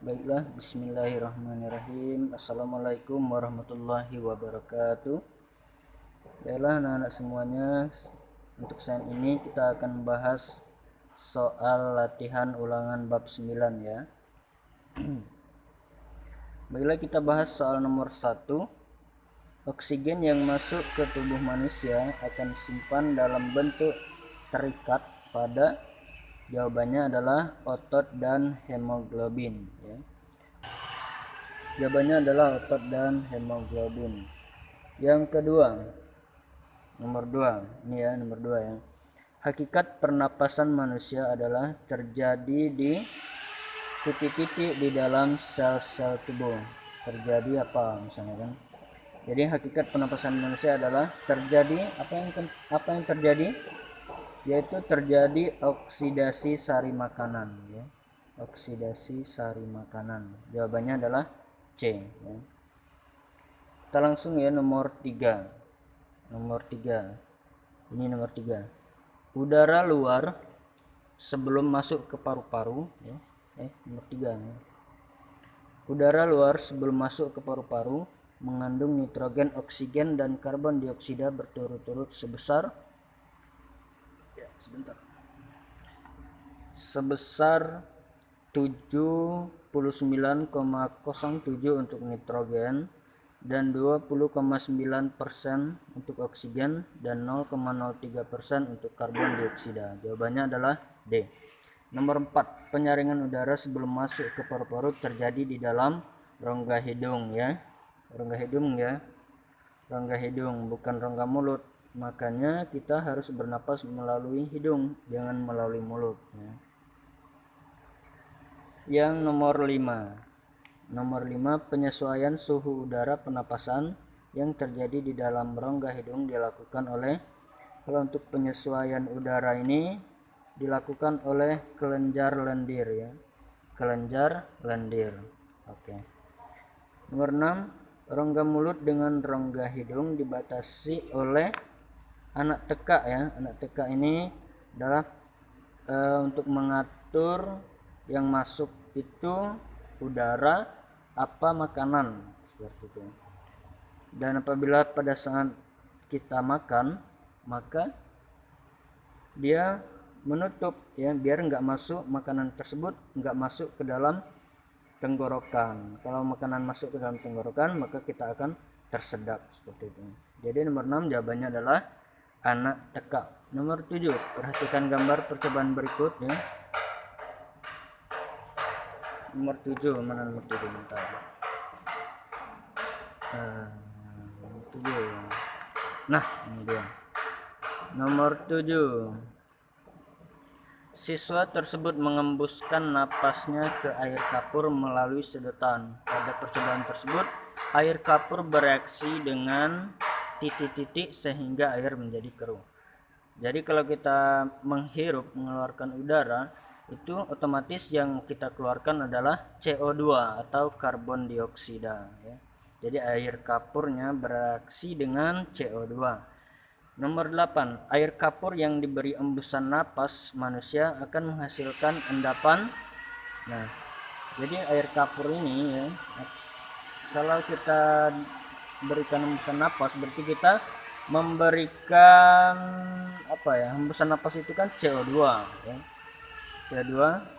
Baiklah, bismillahirrahmanirrahim. Assalamualaikum warahmatullahi wabarakatuh. Baiklah anak-anak semuanya, untuk saat ini kita akan membahas soal latihan ulangan bab 9 ya. Baiklah, kita bahas soal nomor 1. Oksigen yang masuk ke tubuh manusia akan disimpan dalam bentuk terikat pada, jawabannya adalah otot dan hemoglobin ya. Jawabannya adalah otot dan hemoglobin. Yang kedua, nomor 2. Ini ya, nomor 2 ya. Hakikat pernapasan manusia adalah terjadi di titik-titik di dalam sel-sel tubuh. Terjadi apa misalnya kan? Jadi hakikat pernapasan manusia adalah terjadi apa yang terjadi? Yaitu terjadi oksidasi sari makanan ya. Oksidasi sari makanan. Jawabannya adalah C ya. Kita langsung ya nomor 3. Nomor 3. Ini nomor 3. Udara luar sebelum masuk ke paru-paru ya. Nomor 3 ya. Udara luar sebelum masuk ke paru-paru mengandung nitrogen, oksigen dan karbon dioksida berturut-turut sebesar 79,07 untuk nitrogen dan 20,9% untuk oksigen dan 0,03% untuk karbon dioksida. Jawabannya adalah D. Nomor 4. Penyaringan udara sebelum masuk ke paru-paru terjadi di dalam rongga hidung ya. Rongga hidung ya. Rongga hidung, bukan rongga mulut. Makanya kita harus bernapas melalui hidung, jangan melalui mulut ya. Yang nomor 5. Nomor 5, penyesuaian suhu udara penapasan yang terjadi di dalam rongga hidung dilakukan oleh, kalau untuk penyesuaian udara ini dilakukan oleh kelenjar lendir ya. Kelenjar lendir. Oke. Nomor 6, rongga mulut dengan rongga hidung dibatasi oleh anak tekak ya. Anak tekak ini adalah untuk mengatur yang masuk itu udara apa makanan seperti itu. Dan apabila pada saat kita makan, maka dia menutup ya, biar nggak masuk makanan tersebut, nggak masuk ke dalam tenggorokan. Kalau makanan masuk ke dalam tenggorokan, maka kita akan tersedak seperti itu. Jadi nomor 6 jawabannya adalah anak tekak. Nomor 7, perhatikan gambar percobaan berikut ya. Nomor 7, mana nomor 7? Bentar. Nomor 7. Nah, ini dia. Nomor 7. Siswa tersebut mengembuskan napasnya ke air kapur melalui sedotan. Pada percobaan tersebut, air kapur bereaksi dengan titik-titik sehingga air menjadi keruh. Jadi kalau kita menghirup, mengeluarkan udara, itu otomatis yang kita keluarkan adalah CO2 atau karbon dioksida ya. Jadi air kapurnya bereaksi dengan CO2. Nomor 8, air kapur yang diberi embusan napas manusia akan menghasilkan endapan. Nah, jadi air kapur ini ya, kalau kita berikan embusan napas, berarti kita memberikan apa ya, hembusan napas itu kan CO2 ya. CO2,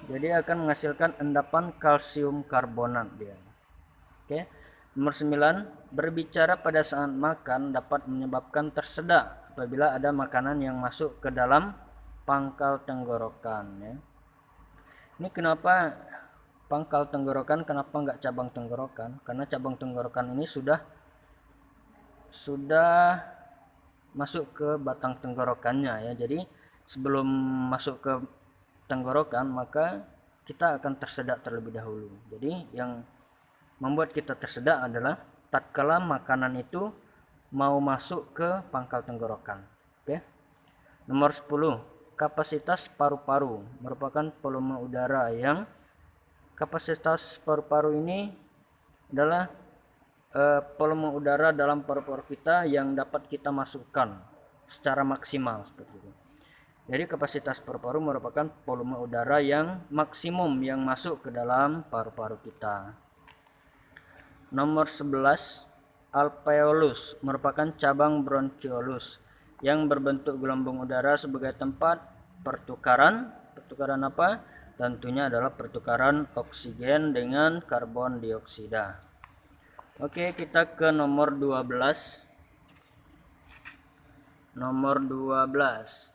jadi akan menghasilkan endapan kalsium karbonat dia. Oke. Nomor 9, berbicara pada saat makan dapat menyebabkan tersedak apabila ada makanan yang masuk ke dalam pangkal tenggorokan ya. Ini kenapa pangkal tenggorokan, kenapa enggak cabang tenggorokan? Karena cabang tenggorokan ini sudah masuk ke batang tenggorokannya ya. Jadi sebelum masuk ke tenggorokan maka kita akan tersedak terlebih dahulu. Jadi yang membuat kita tersedak adalah tatkala makanan itu mau masuk ke pangkal tenggorokan. Oke. Nomor 10, kapasitas paru-paru merupakan volume udara yang kapasitas paru-paru ini adalah volume udara dalam paru-paru kita yang dapat kita masukkan secara maksimal seperti itu. Jadi kapasitas paru-paru merupakan volume udara yang maksimum yang masuk ke dalam paru-paru kita. Nomor 11, alveolus merupakan cabang bronchiolus yang berbentuk gelembung udara sebagai tempat pertukaran apa? Tentunya adalah pertukaran oksigen dengan karbon dioksida. Oke, kita ke nomor 12. Nomor 12.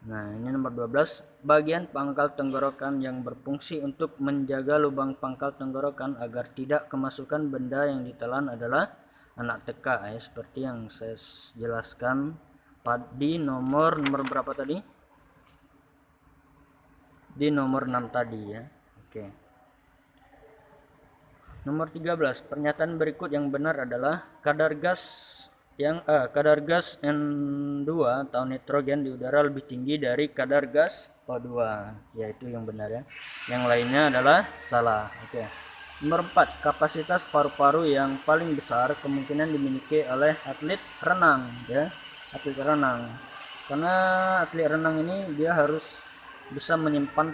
Nah, ini nomor 12, bagian pangkal tenggorokan yang berfungsi untuk menjaga lubang pangkal tenggorokan agar tidak kemasukan benda yang ditelan adalah anak teka, ya, seperti yang saya jelaskan di nomor berapa tadi? Di nomor 6 tadi, ya. Oke. Nomor 13, pernyataan berikut yang benar adalah kadar gas N2 atau nitrogen di udara lebih tinggi dari kadar gas O2, yaitu yang benar, ya. Yang lainnya adalah salah. Oke. Nomor 4, kapasitas paru-paru yang paling besar kemungkinan dimiliki oleh atlet renang, ya. Atlet renang. Karena atlet renang ini dia harus bisa menyimpan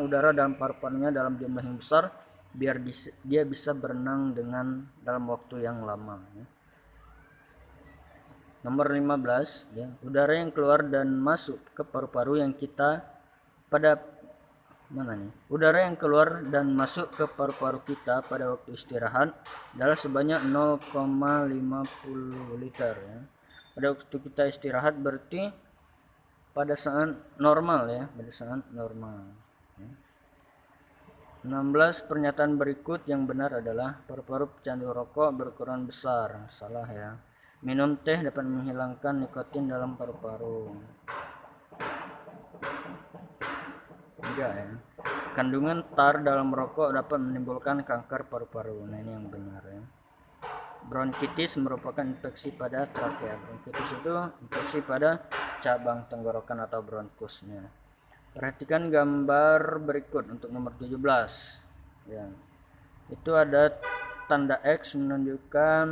udara dalam paru-parunya dalam jumlah yang besar biar dia bisa berenang dalam waktu yang lama, ya. Nomor 15, ya, udara yang keluar dan masuk ke paru-paru yang kita pada udara yang keluar dan masuk ke paru-paru kita pada waktu istirahat adalah sebanyak 0,50 liter, ya. Pada waktu kita istirahat berarti pada saat normal, ya, pada saat normal. 16, pernyataan berikut yang benar adalah paru-paru pecandu rokok berukuran besar. Salah, ya. Minum teh dapat menghilangkan nikotin dalam paru-paru. Enggak, ya. Kandungan tar dalam rokok dapat menimbulkan kanker paru-paru. Nah, ini yang benar, ya. Bronkitis merupakan infeksi pada trakea. Bronkitis itu infeksi pada cabang tenggorokan atau bronkusnya. Perhatikan gambar berikut untuk nomor 17, ya. Itu ada tanda X menunjukkan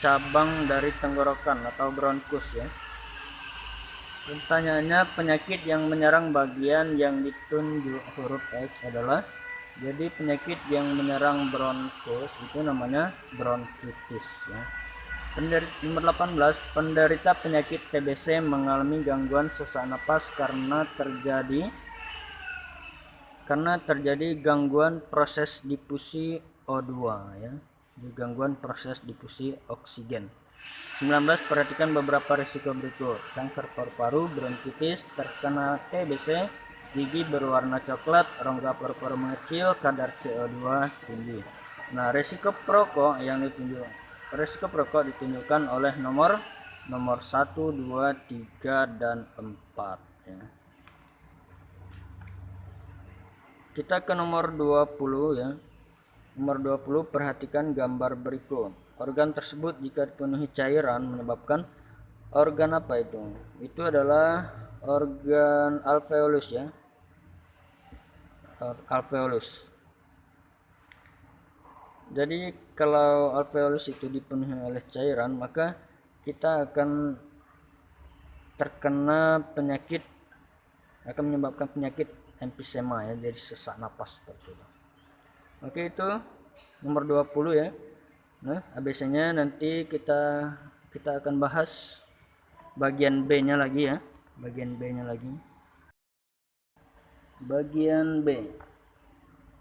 cabang dari tenggorokan atau bronkus, ya. Pertanyaannya, penyakit yang menyerang bagian yang ditunjuk huruf X adalah, jadi penyakit yang menyerang bronkus itu namanya bronkitis, ya. Nomor 18, penderita penyakit TBC mengalami gangguan sesak napas karena terjadi gangguan proses difusi O2, ya. Gangguan proses difusi oksigen. 19, perhatikan beberapa risiko berikut: kanker paru-paru, bronkitis, terkena TBC, gigi berwarna coklat, rongga paru-paru mengecil, kadar CO2 tinggi. Nah, risiko perokok ditunjukkan oleh nomor 1, 2, 3, dan 4, ya. Kita ke nomor 20, ya. Nomor 20, perhatikan gambar berikut. Organ tersebut jika dipenuhi cairan menyebabkan organ apa itu? Itu adalah organ alveolus, ya. Alveolus. Jadi kalau alveolus itu dipenuhi oleh cairan, maka kita akan menyebabkan penyakit emfisema, ya, jadi sesak napas seperti itu. Oke, itu nomor 20, ya. Nah, ABC-nya nanti kita akan bahas bagian B-nya lagi, ya. Bagian B-nya lagi. Bagian B.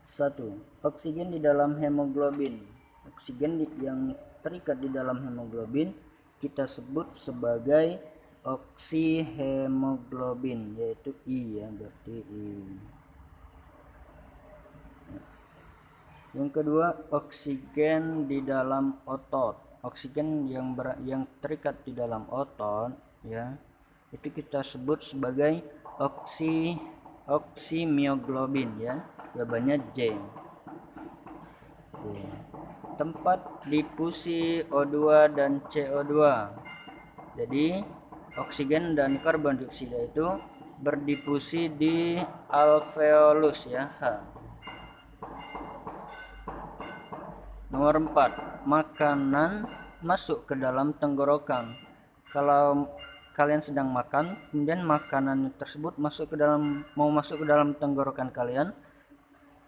1. Oksigen di dalam hemoglobin. Oksigen yang terikat di dalam hemoglobin kita sebut sebagai oksihemoglobin, yaitu I, ya, berarti I. Yang kedua, oksigen di dalam otot. Oksigen yang terikat di dalam otot, ya, itu kita sebut sebagai oksimioglobin, ya. Jawabannya J. Oke. Tempat difusi O2 dan CO2. Jadi oksigen dan karbon dioksida itu berdifusi di alveolus, ya, H. Nomor 4, makanan masuk ke dalam tenggorokan. Kalau kalian sedang makan, kemudian makanan tersebut masuk ke dalam tenggorokan kalian,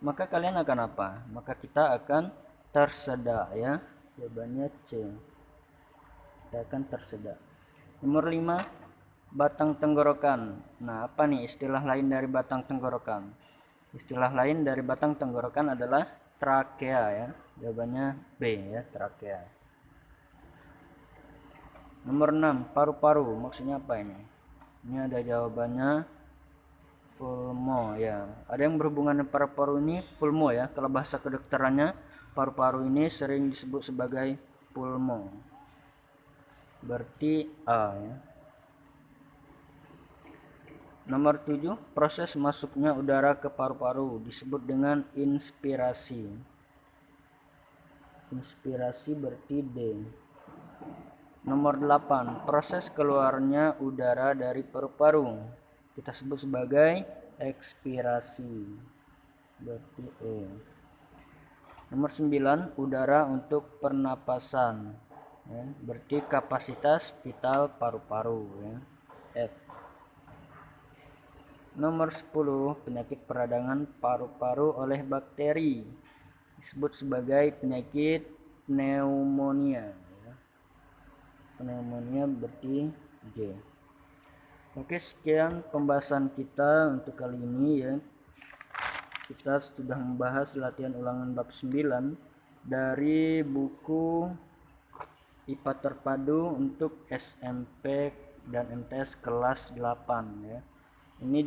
maka kalian akan apa? Maka kita akan tersedak ya. Jawabannya C. Kita akan tersedak. Nomor 5, batang tenggorokan. Nah, apa nih istilah lain dari batang tenggorokan? Istilah lain dari batang tenggorokan adalah trakea ya. Jawabannya B ya, trakea. Nomor 6, paru-paru. Maksudnya apa ini? Ini ada jawabannya pulmo ya. Ada yang berhubungan dengan paru-paru ini pulmo ya. Kalau bahasa kedokterannya, paru-paru ini sering disebut sebagai pulmo. Berarti A ya. Nomor 7, proses masuknya udara ke paru-paru disebut dengan inspirasi. Inspirasi berarti D. Nomor 8, proses keluarnya udara dari paru-paru kita sebut sebagai ekspirasi. Berarti E. Nomor 9, udara untuk pernapasan. Ya, berarti kapasitas vital paru-paru ya. F. Nomor 10, penyakit peradangan paru-paru oleh bakteri disebut sebagai penyakit pneumonia. Pneumonia berarti G. Oke, sekian pembahasan kita untuk kali ini ya. Kita sudah membahas latihan ulangan bab 9 dari buku IPA Terpadu untuk SMP dan MTS kelas 8 ya. Ini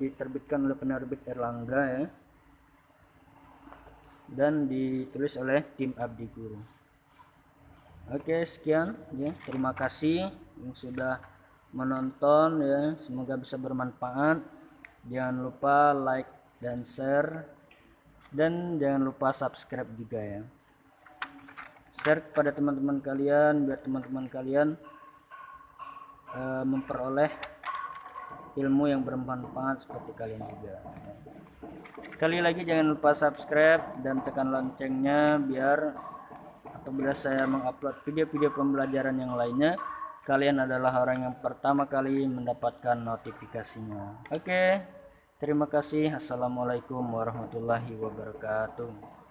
diterbitkan oleh penerbit Erlangga ya. Dan ditulis oleh tim Abdi Guru. Oke, sekian ya. Terima kasih yang sudah menonton ya. Semoga bisa bermanfaat. Jangan lupa like dan share, dan jangan lupa subscribe juga ya. Share kepada teman-teman kalian biar teman-teman kalian memperoleh ilmu yang bermanfaat seperti kalian juga. Sekali lagi jangan lupa subscribe dan tekan loncengnya biar apabila saya mengupload video-video pembelajaran yang lainnya, kalian adalah orang yang pertama kali mendapatkan notifikasinya. Oke, terima kasih. Assalamualaikum warahmatullahi wabarakatuh.